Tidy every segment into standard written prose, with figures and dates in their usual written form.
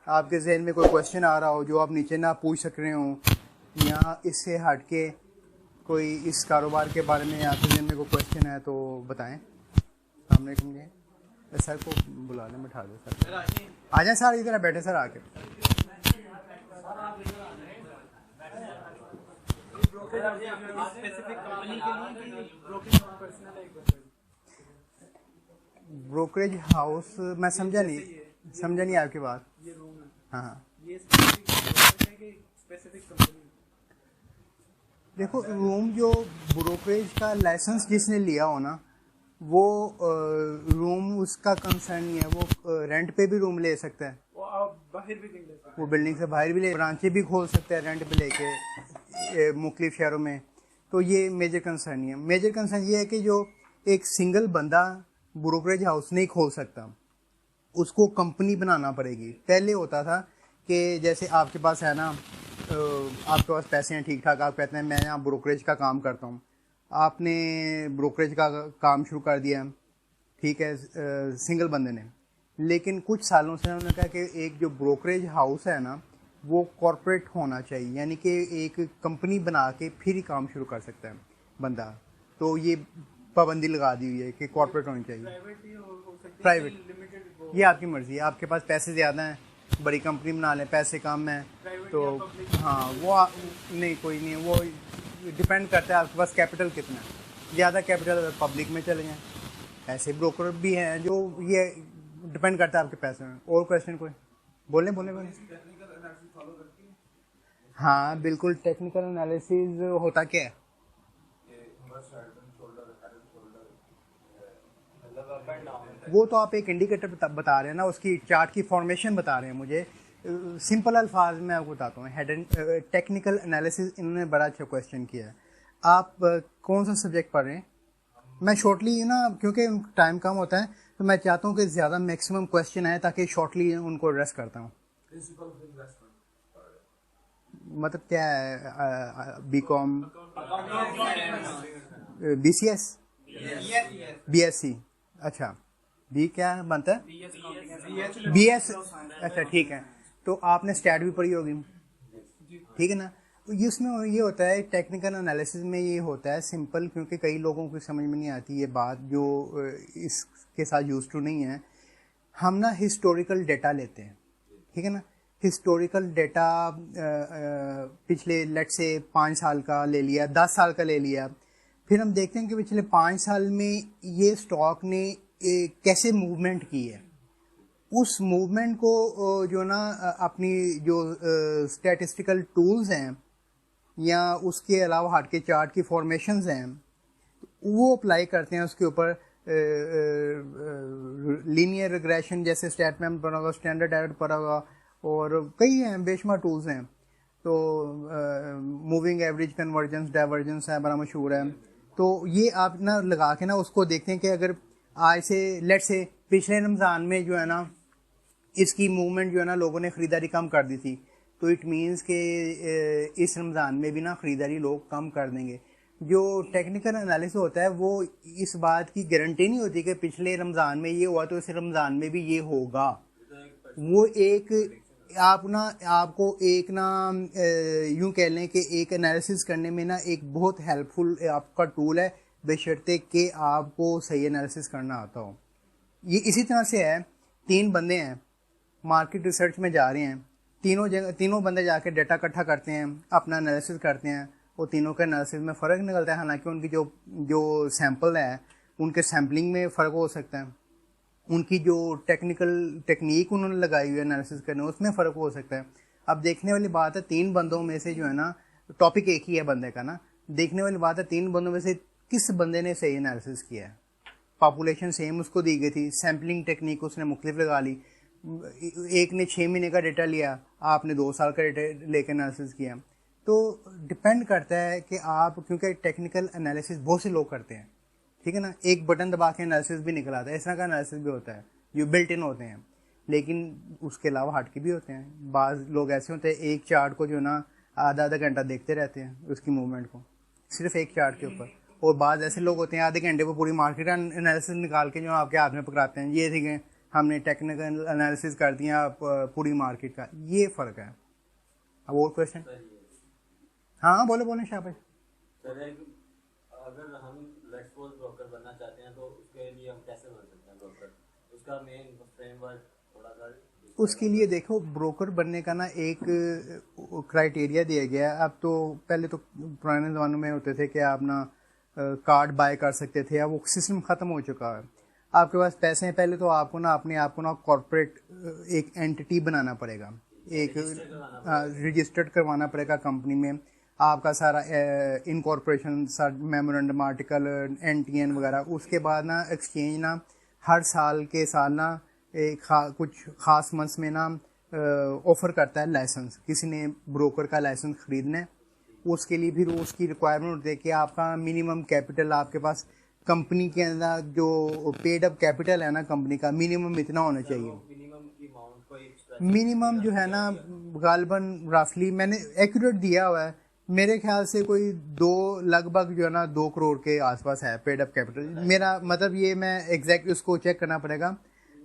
आपके जहन में कोई क्वेश्चन आ रहा हो जो आप नीचे ना पूछ सक रहे हो या इससे हट के कोई इस कारोबार के बारे में आपके जहन में कोई क्वेश्चन है तो बताएं। सामने सर को बुला लें, बैठा दो सर। आ जाए सर, इधर बैठे सर आके। ब्रोकरेज हाउस मैं समझा नहीं आपकी बात। हाँ देखो, रूम जो ब्रोकरेज का लाइसेंस जिसने लिया हो ना, वो रूम उसका कंसर्न नहीं है। वो रेंट पे भी रूम ले सकता है, वो बिल्डिंग से बाहर भी ले, ब्रांचें भी खोल सकता है रेंट पे लेके मुख्तलिफ शहरों में। तो ये मेजर कंसर्न नहीं है। मेजर कंसर्न ये है कि जो एक सिंगल बंदा ब्रोकरेज हाउस नहीं खोल सकता, उसको कंपनी बनाना पड़ेगी। पहले होता था कि जैसे आपके पास है ना, आपके पास पैसे हैं ठीक ठाक, आप कहते हैं मैं यहाँ ब्रोकरेज का काम करता हूँ, आपने ब्रोकरेज का काम शुरू कर दिया, ठीक है, सिंगल बंदे ने। लेकिन कुछ सालों से उन्होंने कहा कि एक जो ब्रोकरेज हाउस है ना, वो कॉरपोरेट होना चाहिए, यानी कि एक कंपनी बना के फिर ही काम शुरू कर सकता है बंदा। तो ये पाबंदी लगा दी हुई है कि कॉरपोरेट होनी चाहिए। प्राइवेट ये आपकी मर्ज़ी है, आपके पास पैसे ज़्यादा हैं, बड़ी कंपनी बना लें, पैसे कम हैं तो हाँ, वो नहीं, कोई नहीं है, वो डिपेंड करता है आपके पास कैपिटल कितना है। ज़्यादा कैपिटल पब्लिक में चले जाएँ। ऐसे ब्रोकर भी हैं जो, ये डिपेंड करता है आपके पैसे में। और क्वेश्चन कोई? बोलें। हाँ बिल्कुल, टेक्निकल एनालिसिस होता क्या है? वो तो आप एक इंडिकेटर बता रहे हैं ना, उसकी चार्ट की फॉर्मेशन बता रहे हैं मुझे। सिंपल अल्फाज में आपको बताता हूँ। टेक्निकल एनालिसिस इन्होंने बड़ा अच्छा क्वेश्चन किया है। आप कौन सा सब्जेक्ट पढ़ रहे हैं? मैं शॉर्टली ना, क्योंकि टाइम कम होता है तो मैं चाहता हूँ कि ज़्यादा मैक्सिमम क्वेश्चन आए ताकि शॉर्टली उनको एड्रेस करता हूँ। मतलब क्या है? BCom, BCS, BSc, अच्छा, बी क्या बनता है? BS, अच्छा ठीक है। तो आपने स्टैट भी पढ़ी होगी, ठीक है ना? तो इसमें ये होता है, टेक्निकल एनालिसिस में ये होता है सिंपल, क्योंकि कई लोगों को समझ में नहीं आती ये बात, जो इसके साथ यूज टू नहीं है। हम ना हिस्टोरिकल डेटा लेते हैं, ठीक है ना? हिस्टोरिकल डेटा पिछले लेट से 5 साल का ले लिया, 10 साल का ले लिया, फिर हम देखते हैं कि पिछले 5 साल में ये स्टॉक ने कैसे मूवमेंट की है। उस मूवमेंट को जो ना अपनी जो स्टैटिस्टिकल टूल्स हैं या उसके अलावा हट के चार्ट की फॉर्मेशंस हैं, वो अप्लाई करते हैं उसके ऊपर। लीनियर रिग्रेशन जैसे स्टैट में पढ़ा होगा, स्टैंडर्ड एरर पढ़ा होगा, और कई हैं, बेशुमार टूल्स हैं। तो मूविंग एवरेज कन्वर्जेंस, डाइवर्जेंस है, बड़ा मशहूर है। तो ये आप ना लगा के ना उसको देखते हैं कि अगर आज से लेट से पिछले रमज़ान में जो है ना इसकी मूवमेंट जो है ना लोगों ने ख़रीदारी कम कर दी थी, तो इट मीन्स के इस रमज़ान में भी ना ख़रीदारी लोग कम कर देंगे। जो टेक्निकल एनालिसिस होता है वो इस बात की गारंटी नहीं होती कि पिछले रमज़ान में ये हुआ तो इस रमज़ान में भी ये होगा। वो एक आपको एक ना यूं कह लें कि एक एनालिसिस करने में ना एक बहुत हेल्पफुल आपका टूल है, बशर्ते कि आपको सही एनालिसिस करना आता हो। ये इसी तरह से है, 3 बंदे हैं, मार्केट रिसर्च में जा रहे हैं, तीनों बंदे जाके डाटा इकट्ठा करते हैं, अपना एनालिसिस करते हैं, वो तीनों के एनालिसिस में फ़र्क निकलता है। हालांकि उनकी जो सैंपल है उनके सैम्पलिंग में फ़र्क हो सकता है, उनकी जो टेक्निक उन्होंने लगाई हुई है एनालिसिस करने उसमें फ़र्क हो सकता है। अब देखने वाली बात है 3 बंदों में से जो है ना, टॉपिक एक ही है बंदे का ना, देखने वाली बात है 3 बंदों में से किस बंदे ने सही एनालिसिस किया है। पॉपुलेशन सेम उसको दी गई थी, सैम्पलिंग टेक्निक उसने मुख्तलिफ लगा ली, एक ने 6 महीने का डेटा लिया, आपने 2 साल का डेटा लेकर एनालिसिस किया। तो डिपेंड करता है कि आप, क्योंकि टेक्निकल एनालिसिस बहुत से लोग करते हैं, ठीक है ना, एक बटन दबा के एनालिसिस भी निकल आता है, इस तरह का एनालिसिस भी होता है जो बिल्ट इन होते हैं, लेकिन उसके अलावा हट के भी होते हैं। बाज़ लोग ऐसे होते हैं एक चार्ट को जो ना आधा घंटा देखते रहते हैं उसकी मूवमेंट को, सिर्फ एक चार्ट के ऊपर, और बाज़ ऐसे लोग होते हैं आधे घंटे को पूरी मार्केट एनालिसिस निकाल के जो आपके हाथ में पकड़ाते हैं, ये ठीक है हमने टेक्निकल एनालिसिस कर दिया पूरी मार्केट का, ये फ़र्क है। अब और क्वेश्चन? हाँ बोलो बोलो शाबाश। सर अगर हम लेट्स सपोज ब्रोकर बनना चाहते हैं तो उसके लिए हम कैसे बन सकते हैं ब्रोकर? उसका मेन फ्रेमवर्क थोड़ा सा। उसके लिए देखो, ब्रोकर बनने का ना एक क्राइटेरिया दिया गया है। अब तो पहले तो पुराने ज़मानों में होते थे कि आप ना कार्ड बाय कर सकते थे, अब वो सिस्टम ख़त्म हो चुका है। आपके पास पैसे हैं, पहले तो आपको ना अपने आप को ना कॉर्पोरेट एक एंटिटी बनाना पड़ेगा, एक रजिस्टर्ड करवाना पड़ेगा कंपनी में। आपका सारा इनकॉर्पोरेशन, मेमोरेंडम आर्टिकल, NTN वगैरह। उसके बाद ना एक्सचेंज ना हर साल के साल ना कुछ खास मंथ्स में ना ऑफर करता है लाइसेंस। किसी ने ब्रोकर का लाइसेंस खरीदना है, उसके लिए भी उसकी रिक्वायरमेंट होती है कि आपका मिनिमम कैपिटल, आपके पास कंपनी के अंदर जो पेड अप कैपिटल है ना कंपनी का, मिनिमम इतना होना चाहिए। मिनिमम जो है ना गालबन रफली मैंने एक्यूरेट दिया हुआ है, मेरे ख्याल से कोई लगभग जो है ना 2 करोड़ के आसपास है पेड अप कैपिटल। मेरा मतलब ये, मैं एग्जैक्ट उसको चेक करना पड़ेगा,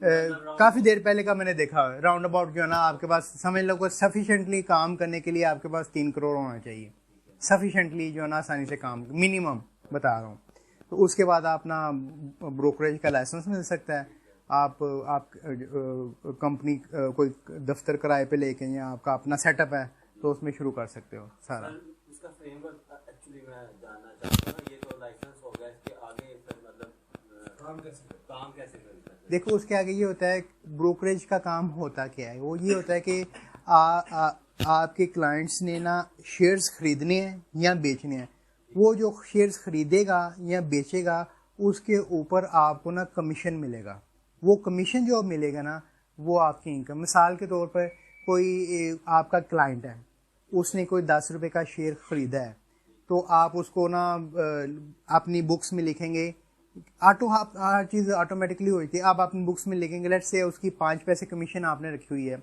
काफ़ी देर पहले का मैंने देखा है। राउंड अबाउट जो है ना आपके पास समझ लो सफिशेंटली काम करने के लिए आपके पास 3 करोड़ होना चाहिए, सफिशेंटली जो है ना आसानी से काम, मिनिमम बता रहा हूँ। तो उसके बाद आप ना ब्रोकरेज का लाइसेंस मिल सकता है। आप कंपनी कोई दफ्तर किराए पे लेके या आपका अपना सेटअप है तो उसमें शुरू कर सकते हो सारा। इसका फ्रेमवर्क एक्चुअली मैं जानना चाहता हूँ। ये तो लाइसेंस हो गया, इसके आगे फिर मतलब काम कैसे करता है? देखो उसके आगे ये होता है, ब्रोकरेज का काम होता क्या है, वो ये होता है कि आपके क्लाइंट्स ने ना शेयर्स खरीदने हैं या बेचने हैं। वो जो शेयर्स खरीदेगा या बेचेगा उसके ऊपर आपको ना कमीशन मिलेगा। वो कमीशन जो मिलेगा ना वो आपकी इनकम। मिसाल के तौर पर कोई आपका क्लाइंट है, उसने कोई 10 रुपये का शेयर ख़रीदा है, तो आप उसको ना अपनी बुक्स में लिखेंगे। हर चीज़ ऑटोमेटिकली हुई थी। आप अपनी बुक्स में लिखेंगे, लेट्स से उसकी 5 पैसे कमीशन आपने रखी हुई है,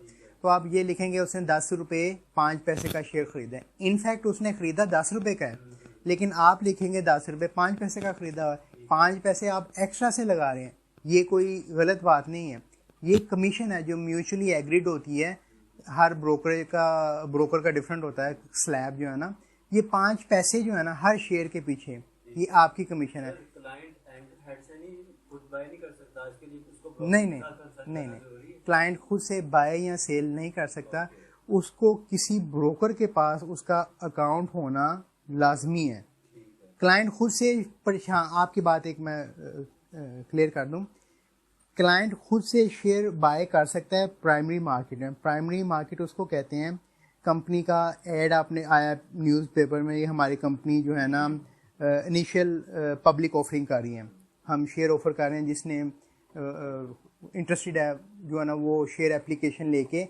तो आप ये लिखेंगे उसने 10 रुपये 5 पैसे का शेयर ख़रीदा है। इनफैक्ट उसने ख़रीदा 10 रुपये का है, लेकिन आप लिखेंगे 10 रुपये 5 पैसे का ख़रीदा है। 5 पैसे आप एक्स्ट्रा से लगा रहे हैं, ये कोई गलत बात नहीं है। ये कमीशन है जो म्यूचुअली एग्रीड होती है। हर ब्रोकर का डिफरेंट होता है स्लैब जो है ना। ये 5 पैसे जो है ना हर शेयर के पीछे, ये आपकी कमीशन है। नहीं, क्लाइंट खुद से बाय या सेल नहीं कर सकता। उसको किसी ब्रोकर के पास उसका अकाउंट होना लाजमी है। क्लाइंट खुद से परेशान, आपकी बात एक मैं क्लियर कर दूं, क्लाइंट खुद से शेयर बाय कर सकता है प्राइमरी मार्केट में। प्राइमरी मार्केट उसको कहते हैं, कंपनी का एड आपने आया न्यूज़पेपर में, ये हमारी कंपनी जो है ना इनिशियल पब्लिक ऑफरिंग कर रही है, हम शेयर ऑफर कर रहे हैं। जिसने इंटरेस्टेड है जो है ना वो शेयर एप्लीकेशन लेके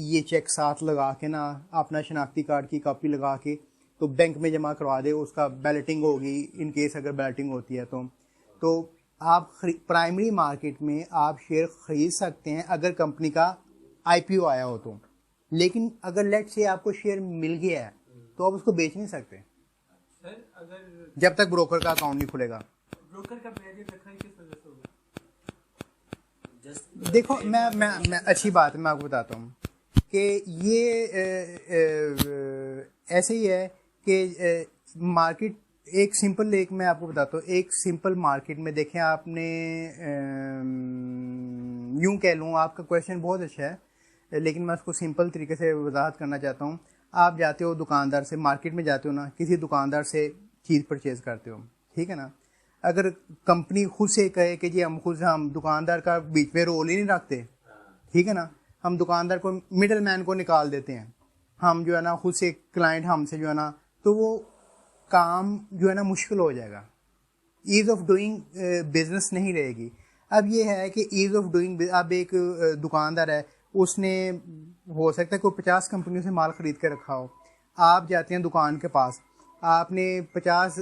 ये चेक साथ लगा के ना अपना शनाख्ती कार्ड की कॉपी लगा के तो बैंक में जमा करवा दे। उसका बैलेटिंग होगी, इन केस अगर बैलेटिंग होती है तो आप प्राइमरी मार्केट में आप शेयर खरीद सकते हैं अगर कंपनी का IPO आया हो तो। लेकिन अगर लेट से आपको शेयर मिल गया है तो आप उसको बेच नहीं सकते सर, अगर जब तक ब्रोकर का अकाउंट नहीं खुलेगा। ब्रोकर का बैरियर रखा है किस वजह से होगा? देखो मैं अच्छी बात है, मैं आपको बताता हूँ कि ये ऐसे ही है कि मार्केट एक सिंपल, एक मैं आपको बताता हूँ, एक सिंपल मार्केट में देखें आपने, यूं कह लूँ, आपका क्वेश्चन बहुत अच्छा है लेकिन मैं उसको सिंपल तरीके से वजाहत करना चाहता हूँ। आप जाते हो दुकानदार से, मार्केट में जाते हो ना, किसी दुकानदार से चीज़ परचेज़ करते हो, ठीक है ना। अगर कंपनी खुद से कहे कि जी हम दुकानदार का बीच में रोल ही नहीं रखते, ठीक है ना, हम दुकानदार को, मिडल मैन को निकाल देते हैं, हम जो है ना खुद से क्लाइंट हमसे जो है ना, तो वो काम जो है ना मुश्किल हो जाएगा। ईज़ ऑफ डूइंग बिजनेस नहीं रहेगी। अब ये है कि ईज़ ऑफ डूइंग, अब एक दुकानदार है, उसने हो सकता है कोई 50 कंपनियों से माल ख़रीद के रखा हो। आप जाते हैं दुकान के पास, आपने 50,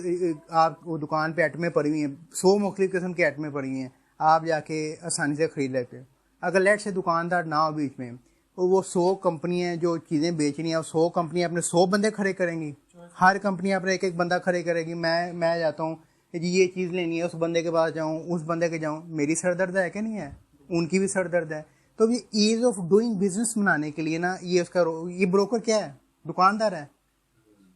आप वो दुकान पे आइटमें पड़ी हुई हैं, 100 मुख्तलिफ किस्म की आइटमें पड़ी हुई हैं, आप जाके आसानी से ख़रीद लेते हैं। अगर लेट से दुकानदार ना हो बीच में, तो वो 100 कंपनियाँ जो चीज़ें बेचनी है, 100 कंपनियाँ अपने 100 बंदे खड़े करेंगी, हर कंपनी अपने एक बंदा खड़े करेगी। मैं जाता हूँ जी ये चीज़ लेनी है, उस बंदे के पास जाऊँ, उस बंदे के जाऊँ, मेरी सरदर्द है कि नहीं है? उनकी भी सर दर्द है। तो ये ईज ऑफ डूइंग बिजनेस बनाने के लिए ना ये उसका ये ब्रोकर क्या है, दुकानदार है।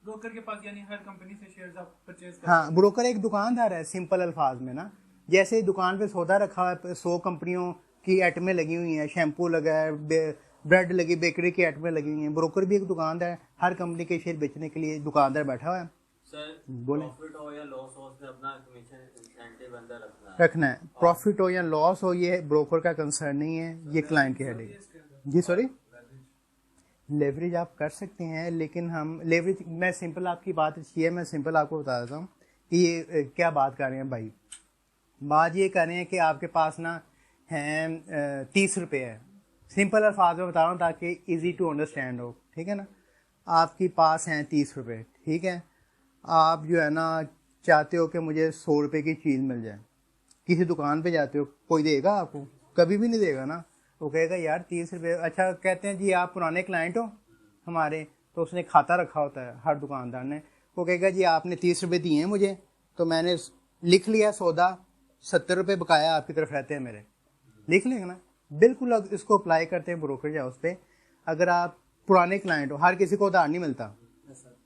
ब्रोकर के पास यानी हर कंपनी से शेयर्स आप परचेज कर हाँ, ब्रोकर एक दुकानदार है सिंपल अल्फाज में ना। जैसे दुकान पे सौदा रखा हुआ है, 100 कंपनियों की आइटमें लगी हुई हैं, शैम्पू लगा है, ब्रेड लगी, बेकरी की आइटमें लगी हुई हैं। ब्रोकर भी एक दुकानदार है, हर कंपनी के शेयर बेचने के लिए दुकानदार बैठा हुआ है। सर बोले प्रॉफिट हो या लॉस हो उसमें अपना कमीशन इंसेंटिव अंदर रखना है। प्रॉफिट हो या लॉस हो ये ब्रोकर का कंसर्न नहीं है, ये क्लाइंट की हेडेक है। जी सॉरी, लेवरेज आप कर सकते हैं, लेकिन हम लेवरेज, मैं सिंपल आपकी बात अच्छी है, मैं सिंपल आपको बता देता हूँ कि ये क्या बात कर रहे हैं भाई। बात ये कर रहे हैं कि आपके पास ना है 30 रुपये है, सिंपल अल्फाज में बता रहा हूँ ताकि इजी टू अंडरस्टैंड हो, ठीक है ना। आपके पास हैं 30 रुपये, ठीक है। आप जो है ना चाहते हो कि मुझे 100 रुपये की चीज़ मिल जाए, किसी दुकान पे जाते हो, कोई देगा आपको? कभी भी नहीं देगा ना। वो कहेगा यार 30 रुपये, अच्छा कहते हैं जी आप पुराने क्लाइंट हो हमारे, तो उसने खाता रखा होता है हर दुकानदार ने। वो कहेगा जी आपने 30 रुपये दिए हैं मुझे, तो मैंने लिख लिया सौदा, 70 रुपये बकाया आपकी तरफ रहते हैं मेरे, लिख लेंगे ना। बिल्कुल अब इसको अप्लाई करते हैं ब्रोकर हाउस पे। अगर आप पुराने क्लाइंट हो, हर किसी को उधार नहीं मिलता।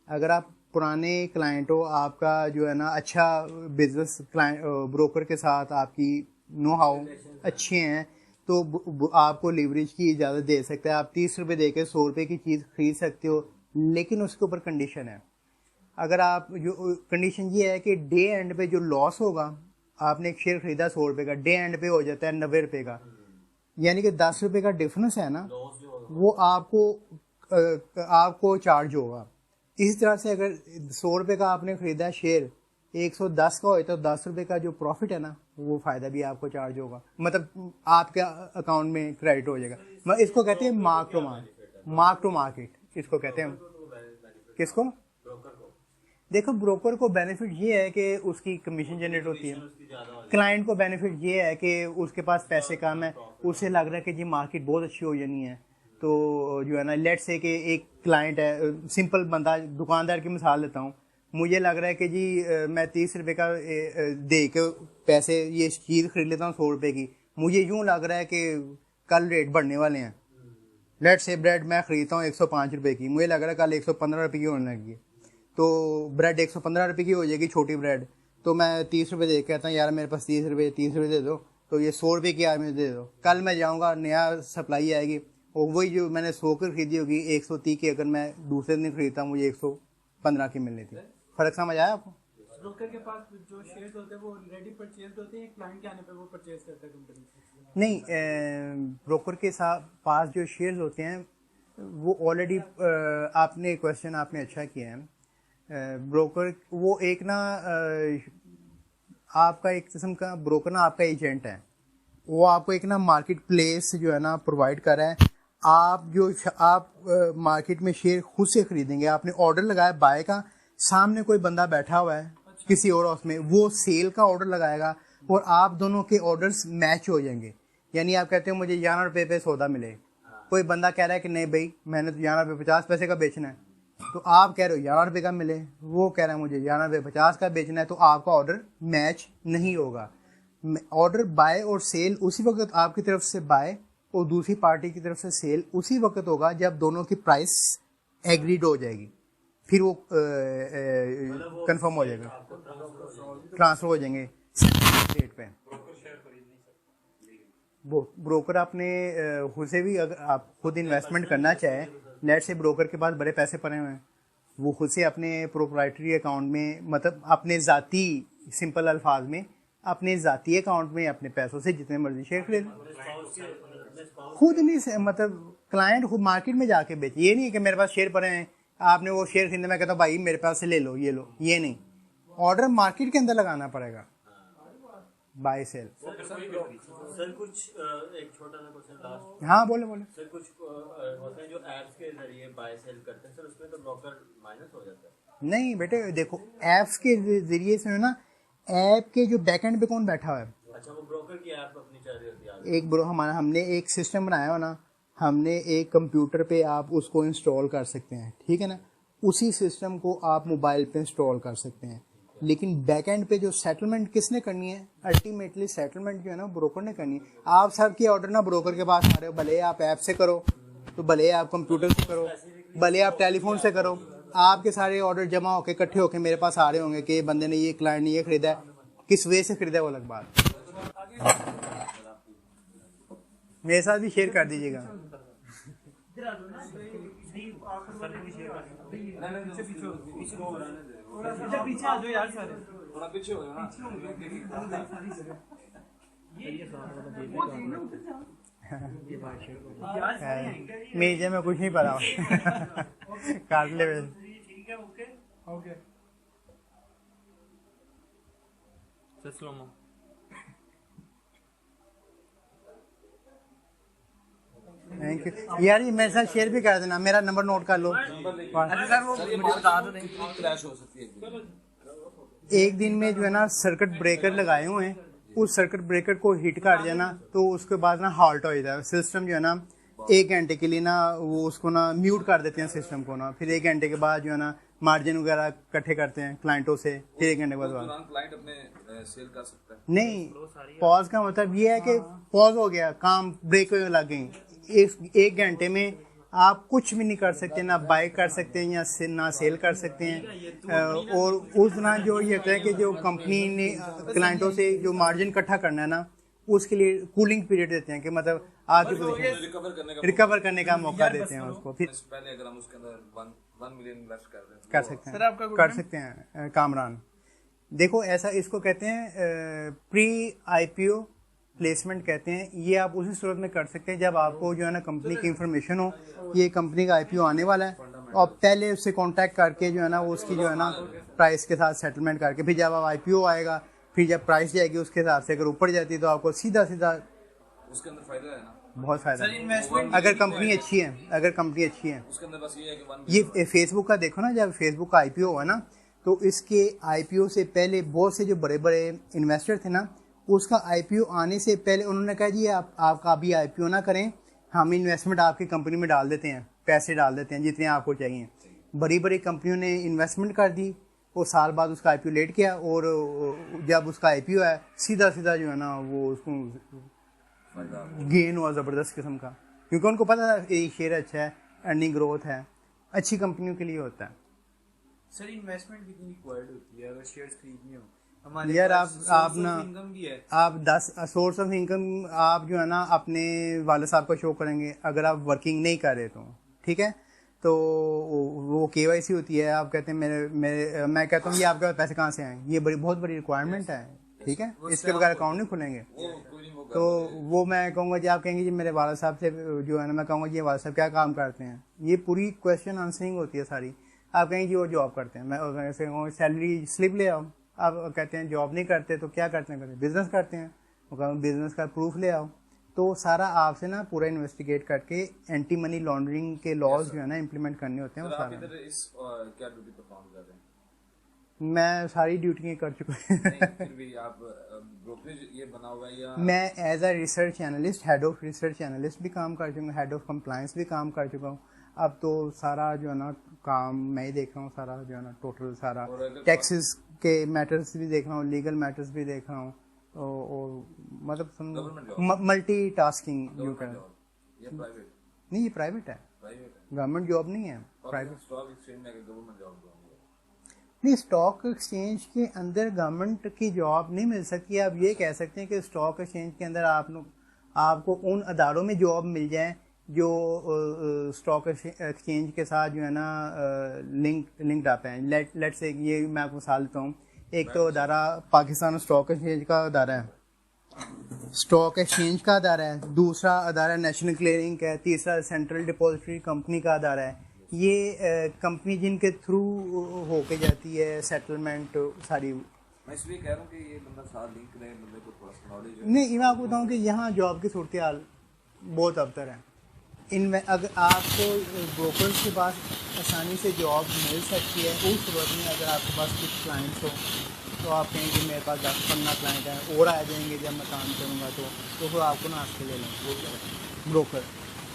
अगर आप पुराने क्लाइंट हो, आपका जो है ना अच्छा बिजनेस क्लाइंट ब्रोकर के साथ आपकी नो हाउ अच्छे हैं, तो आपको लीवरेज की इजाज़त दे सकता है। आप 30 रुपये दे के 100 रुपये की चीज़ खरीद सकते हो, लेकिन उसके ऊपर कंडीशन है। अगर आप जो कंडीशन ये है कि डे एंड पे जो लॉस होगा, आपने एक शेयर खरीदा 100 रुपये का, डे एंड पे हो जाता है 90 रुपये का, यानी कि 10 रुपये का डिफरेंस है ना, वो आपको चार्ज होगा। इसी तरह से अगर 100 रुपये का आपने खरीदा शेयर, 110 का हो तो 10 रुपये का जो प्रॉफिट है ना, वो फ़ायदा भी आपको चार्ज होगा, मतलब आपके अकाउंट में क्रेडिट हो जाएगा। इसको कहते हैं मार्क टू मार्केट, इसको कहते हैं। किसको? देखो, ब्रोकर को बेनिफिट ये है कि उसकी कमीशन जनरेट होती है, क्लाइंट को बेनिफिट ये है कि उसके पास पैसे कम है, उसे लग रहा है कि जी मार्केट बहुत अच्छी हो जानी है, तो जो है ना लेट्स से कि एक क्लाइंट है, सिंपल बंदा, दुकानदार की मिसाल लेता हूँ, मुझे लग रहा है कि जी मैं 30 रुपये का दे के पैसे ये चीज़ खरीद लेता हूँ 100 रुपये की, मुझे यूँ लग रहा है कि कल रेट बढ़ने वाले हैं। लेट्स से ब्रेड मैं खरीदता हूँ 105 रुपये की, मुझे लग रहा है कल 115 रुपये की होने लगी है, तो ब्रेड 115 रुपये की हो जाएगी छोटी ब्रेड, तो मैं 30 रुपये दे के कहता हूँ यार मेरे पास 30 रुपये दे दो, तो ये 100 रुपये की आज मुझे दे दो। कल मैं जाऊँगा, नया सप्लाई आएगी, और वही जो मैंने 100 की खरीदी होगी 130 की, अगर मैं दूसरे दिन खरीदता मुझे 115 की मिलनी थी। फ़र्क समझ आया आपको? ब्रोकर के पास जो शेयर्स होते हैं वो रेडी परचेज होते हैं, क्लाइंट के आने पे वो परचेज करता है कंपनी से? नहीं, ब्रोकर के साथ पास जो शेयर्स होते हैं वो ऑलरेडी, आपने क्वेश्चन आपने अच्छा किया है। ब्रोकर वो एक ना आपका एक किस्म का ब्रोकर ना आपका एजेंट है, वो आपको एक ना मार्केट प्लेस जो है ना प्रोवाइड कर रहा है। आप मार्केट में शेयर खुद से खरीदेंगे, आपने ऑर्डर लगाया बाय का, सामने कोई बंदा बैठा हुआ है किसी और हाउस में, वो सेल का ऑर्डर लगाएगा और आप दोनों के ऑर्डर्स मैच हो जाएंगे। यानी आप कहते हो मुझे 11 रुपये पे सौदा मिले, कोई बंदा कह रहा है कि नहीं भाई मैंने तो 11 रुपये 50 पैसे का बेचना है, तो आप कह रहे हो 11 रुपये का मिले, वो कह रहा है मुझे 11 रुपये 50 का बेचना है, तो आपका ऑर्डर मैच नहीं होगा। ऑर्डर बाय और सेल उसी वक्त आपकी तरफ से बाय और दूसरी पार्टी की तरफ से सेल उसी वक्त होगा जब दोनों की प्राइस एग्रीड हो जाएगी, फिर वो कंफर्म हो जाएगा, ट्रांसफर हो जाएंगे रेट पे। ब्रोकर अपने खुद से भी, अगर आप खुद इन्वेस्टमेंट करना चाहें, लेट से ब्रोकर के पास बड़े पैसे पड़े हुए हैं, वो खुद से अपने प्रोप्राइटरी अकाउंट में, मतलब अपने ज़ाती, सिंपल अल्फाज में अपने ज़ाती अकाउंट में अपने पैसों से जितने मर्जी शेयर खरीद, खुद नहीं, मतलब क्लाइंट खुद मार्केट में जाके बेचे। ये नहीं कि मेरे पास शेयर पड़े हैं, आपने वो शेयर खरीदने, मैं कहता हूँ भाई मेरे पास से ले लो, ये लो, ये नहीं, ऑर्डर मार्केट के अंदर लगाना पड़ेगा, बाय सेल। सर कुछ एक छोटा सा क्वेश्चन लास्ट। हाँ बोले। सर कुछ होते हैं जो एप्स के जरिए बाय सेल करते हैं, सर उसमें तो ब्रोकर माइनस हो जाता है? नहीं बेटे, देखो ऐप्स के जरिए से ना, ऐप के जो बैकएंड पे कौन बैठा हुआ है? अच्छा, वो ब्रोकर की ऐप अपनी चल रही होती है। हमने एक सिस्टम बनाया हो ना, हमने एक कंप्यूटर पे आप उसको इंस्टॉल कर सकते हैं, ठीक है ना, उसी सिस्टम को आप मोबाइल पे इंस्टॉल कर सकते हैं। लेकिन बैक एंड पे जो सेटलमेंट किसने करनी है, अल्टीमेटली सेटलमेंट जो है ना ब्रोकर ने करनी है। आप सबके ऑर्डर ना ब्रोकर के पास आ रहे हो, भले आप ऐप से करो, तो भले आप कंप्यूटर से करो, भले आप टेलीफोन से करो, आपके सारे ऑर्डर जमा होके इकट्ठे होके मेरे पास आ रहे होंगे कि बंदे ने ये क्लाइंट ने ये खरीदा है, किस वे से खरीदा है वो अलग बात। मेरे साथ भी शेयर कर दीजिएगा। पीछे आ जाओ यार सारे, थोड़ा पीछे हो ना। मेजे में कुछ नहीं पड़ा काट ले बस। ठीक है, ओके ओके। थैंक यू यार, ये मेरे साथ शेयर भी कर देना, मेरा नंबर नोट कर लो। अरे सर वो मुझे बता दो, नहीं क्रैश हो सकती है। एक दिन में जो है ना सर्किट ब्रेकर लगाए हुए हैं, उस सर्किट ब्रेकर को हिट कर जाना तो उसके बाद ना हॉल्ट हो जाता है सिस्टम जो है ना, 1 घंटे के लिए ना वो उसको ना म्यूट कर देते हैं सिस्टम को ना, फिर 1 घंटे के बाद जो है ना मार्जिन वगैरह इकट्ठे करते हैं क्लाइंटों से, फिर 1 घंटे के बाद क्लाइंट अपने सेल कर सकता है। नहीं, पॉज का मतलब ये है कि पॉज हो गया, काम ब्रेक लग गई, 1 घंटे में आप कुछ भी नहीं कर सकते, ना बाय कर सकते हैं या ना सेल कर सकते हैं। और उस तरह जो ये है कि जो कंपनी ने क्लाइंटों से जो मार्जिन इकट्ठा करना है ना, उसके लिए कूलिंग पीरियड देते हैं कि मतलब आपकी पोजीशन रिकवर करने का मौका देते हैं उसको। फिर पहले अगर हम उसके अंदर 1 मिलियन इन्वेस्ट कर दें कर सकते हैं, कर सकते हैं कामरान। देखो ऐसा इसको कहते हैं प्री आईपीओ प्लेसमेंट कहते हैं। ये आप उसी सूरत में कर सकते हैं जब आपको जो है ना कंपनी की इंफॉर्मेशन हो, ये कंपनी का आईपीओ आने वाला है, और पहले उससे कांटेक्ट करके जो है ना उसकी जो है ना प्राइस के साथ सेटलमेंट करके, फिर जब आप आईपीओ आएगा, फिर जब प्राइस जाएगी उसके हिसाब से अगर ऊपर जाती है तो आपको सीधा सीधा उसके अंदर फायदा है ना, बहुत फायदा है अगर कंपनी अच्छी है, अगर कंपनी अच्छी है। उसके अंदर बस ये है कि ये फेसबुक का देखो ना, जब फेसबुक का आईपीओ हुआ ना, तो इसके आईपीओ से पहले बहुत से जो बड़े बड़े इन्वेस्टर थे ना, उसका आईपीओ आने से पहले उन्होंने कहा जी आपका अभी आईपीओ ना करें, हम इन्वेस्टमेंट आपकी कंपनी में डाल देते हैं, पैसे डाल देते हैं जितने आपको चाहिए। बड़ी बड़ी कंपनियों ने इन्वेस्टमेंट कर दी, वो साल बाद उसका आईपीओ लेट गया, और जब उसका आईपीओ है सीधा सीधा जो है ना वो उसको गेन हुआ ज़बरदस्त किस्म का, क्योंकि उनको पता था ये शेयर अच्छा है, अर्निंग ग्रोथ है, अच्छी कंपनियों के लिए होता है। सर इन्वेस्टमेंट कितनी रिक्वायर्ड होती है अगर शेयर्स खरीदने हो? हमारे यार आप ना इनकम भी है, आप 10 सोर्स ऑफ इनकम आप जो है ना अपने वाले साहब को शो करेंगे अगर आप वर्किंग नहीं कर रहे तो, ठीक है, तो वो केवाईसी होती है। आप कहते हैं मेरे मैं कहता हूँ ये आपके पास पैसे कहाँ से आए, ये बहुत बड़ी रिक्वायरमेंट है, ठीक है, इसके बगैर अकाउंट नहीं खुलेंगे। तो वो मैं कहूँगा जी, आप कहेंगे जी मेरे वाला साहब से जो है ना, मैं कहूँगा जी वाला साहब क्या काम करते हैं, ये पूरी क्वेश्चन आंसरिंग होती है सारी। आप कहेंगे जी वो जॉब करते हैं, मैं ऐसे कहूँगा सैलरी स्लिप ले आओ, आप कहते हैं जॉब नहीं करते तो क्या करते हैं, बिजनेस करते हैं, वो कहूँ बिजनेस का प्रूफ ले आओ। तो सारा आपसे ना पूरा इन्वेस्टिगेट करके एंटी मनी लॉन्ड्रिंग के लॉज जो है ना इम्प्लीमेंट करने होते हैं। वो सारा क्या ड्यूटी परफॉर्म कर रहे हैं? मैं सारी ड्यूटियाँ कर चुका हूँ। फिर भी आप ब्रोकरेज ये बना हुआ है या? मैं as a research analyst, head of research analyst भी काम कर चुका हूँ, हेड ऑफ कंप्लायंस भी काम कर चुका हूँ। अब तो सारा जो है ना काम मैं ही देख रहा हूँ, सारा जो है ना टोटल सारा टैक्सेस के मैटर्स भी देख रहा हूँ, लीगल मैटर्स भी देख रहा हूँ, और मतलब मल्टी टास्किंग जो कर। नहीं ये प्राइवेट है, गवर्नमेंट जॉब नहीं है, प्राइवेट। स्टॉक एक्सचेंज में गवर्नमेंट जॉब नहीं, स्टॉक एक्सचेंज के अंदर गवर्नमेंट की जॉब नहीं मिल सकती। आप ये कह सकते हैं कि स्टॉक एक्सचेंज के अंदर आपको उन अदारों में जॉब मिल जाए जो स्टॉक एक्सचेंज के साथ जो है ना लिंक्ड अप हैं। लेट्स से ये मैं आपको मिसाल देता हूँ, एक तो अदारा पाकिस्तान स्टॉक एक्सचेंज का अदारा है, स्टॉक एक्सचेंज का अदारा है, दूसरा अदारा नेशनल क्लियरिंग का है, तीसरा सेंट्रल डिपॉजिटरी कंपनी का अदारा है। ये कंपनी जिनके थ्रू होके जाती है सेटलमेंट सारी। मैं इसलिए कह रहा हूँ कि ये बंदा साथ लिंक रहे, बंदे को थोड़ा सा नॉलेज है। नहीं, मैं आपको बताऊँ कि यहाँ जॉब की सूरत हाल बहुत अबतर है। इनमें अगर आपको ब्रोकर्स के पास आसानी से जॉब मिल सकती है उस सूरत में अगर आपके पास कुछ क्लाइंट्स हो, तो आप कहेंगे मेरे पास 10-15 क्लाइंट हैं और आ जाएंगे जब मैं काम करूँगा, तो फिर आपको ना आपसे ले लेंगे ब्रोकर।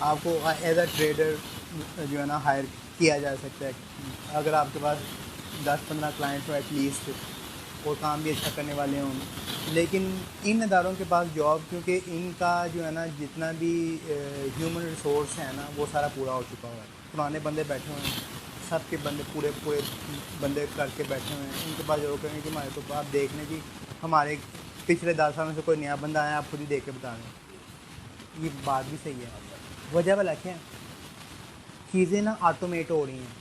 आपको एज अ ट्रेडर जो है ना हायर किया जा सकता है अगर आपके पास 10-15 क्लाइंट हो एटलीस्ट, और काम भी अच्छा करने वाले हों, लेकिन इन इदारों के पास जॉब, क्योंकि इनका जो है ना जितना भी ह्यूमन रिसोर्स है ना वो सारा पूरा हो चुका हुआ है। पुराने बंदे बैठे हुए हैं, सब के बंदे पूरे पूरे बंदे करके बैठे हुए हैं। उनके पास जॉब करने की हमारे तो आप देख लें जी, हमारे पिछले 10 सालों से कोई नया बंदा आया, आप खुद ही देख के बता दें। ये बात भी सही है। वजह वाला क्या है, चीज़ें ना ऑटोमेट हो रही हैं,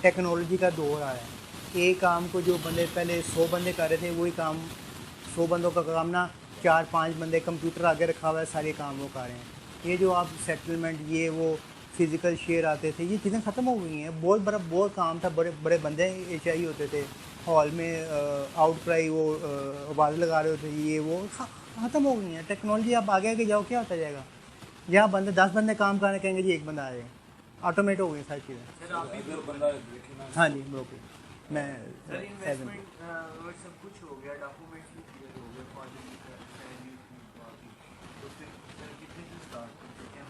टेक्नोलॉजी का दौर आया है। एक काम को जो बंदे पहले 100 बंदे कर रहे थे, वही काम 100 बंदों का काम ना 4-5 बंदे कंप्यूटर आगे रखा हुआ है, सारे काम वो कर रहे हैं। ये जो आप सेटलमेंट ये वो फिज़िकल शेयर आते थे, ये चीज़ें ख़त्म हो गई हैं। बहुत काम था, बड़े बड़े बंदे चाहिए होते थे हॉल में, आउट क्राई वो आवाज़ लगा रहे होते, ये वो ख़त्म हो गई हैं। टेक्नोलॉजी आप आगे आगे जाओ, क्या होता जाएगा? जहाँ बंदे 10 बंदे काम करने कहेंगे जी एक बंदा आएगा, ऑटोमेट हो गई सारी चीज़ें। हाँ जी ब्रोकर, मैं सर इन्वेस्टमेंट और सब कुछ हो गया, डॉक्यूमेंट्स भी क्लियर हो गए, फादर का सैलरी बाकी, तो फिर सर कितने से स्टार्ट करते हैं?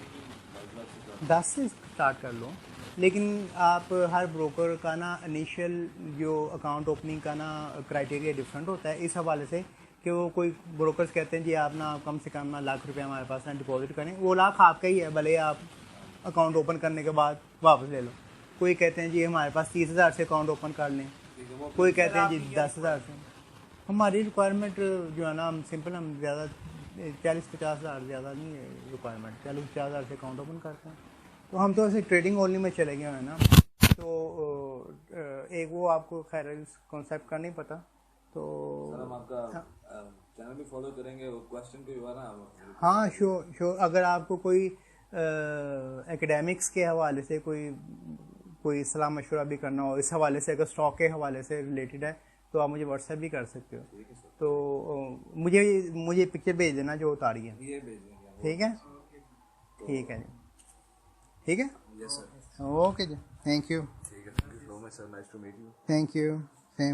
क्या 10 से स्टार्ट कर लो, लेकिन आप हर ब्रोकर का ना इनिशियल जो अकाउंट ओपनिंग का ना क्राइटेरिया डिफरेंट होता है, इस हवाले से कि वो कोई ब्रोकर्स कहते हैं जी आप ना कम से कम ना लाख रुपया हमारे पास ना डिपॉजिट करें, वो लाख आपका ही है, भले आप अकाउंट ओपन करने के बाद वापस ले लो। कोई कहते हैं जी हमारे पास 30,000 से अकाउंट ओपन कर लें, कोई कहते हैं जी 10,000 से। हमारी रिक्वायरमेंट जो है ना, हम सिंपल, हम ज़्यादा 40-50 हज़ार ज़्यादा नहीं है रिक्वायरमेंट, 40-50 हज़ार से अकाउंट ओपन करते हैं। तो हम तो ऐसे ट्रेडिंग ओनली में चले गए हैं ना, तो एक वो आपको खैर इस कॉन्सेप्ट का नहीं पता, तो सर हम आपका चैनल भी फॉलो करेंगे, क्वेश्चन कोई हुआ ना। हाँ श्योर, अगर आपको कोई एकेडमिक्स के हवाले से कोई सलाह मशवरा भी करना हो इस हवाले से, अगर स्टॉक के हवाले से रिलेटेड है, तो आप मुझे व्हाट्सएप भी कर सकते हो। तो मुझे पिक्चर भेज देना जो उतारी है, ये भेज देंगे। ठीक है? ठीक है जी, ठीक है, यस सर। ओके जी, थैंक यू, ठीक है, thank you so much sir, nice to meet you. Thank you.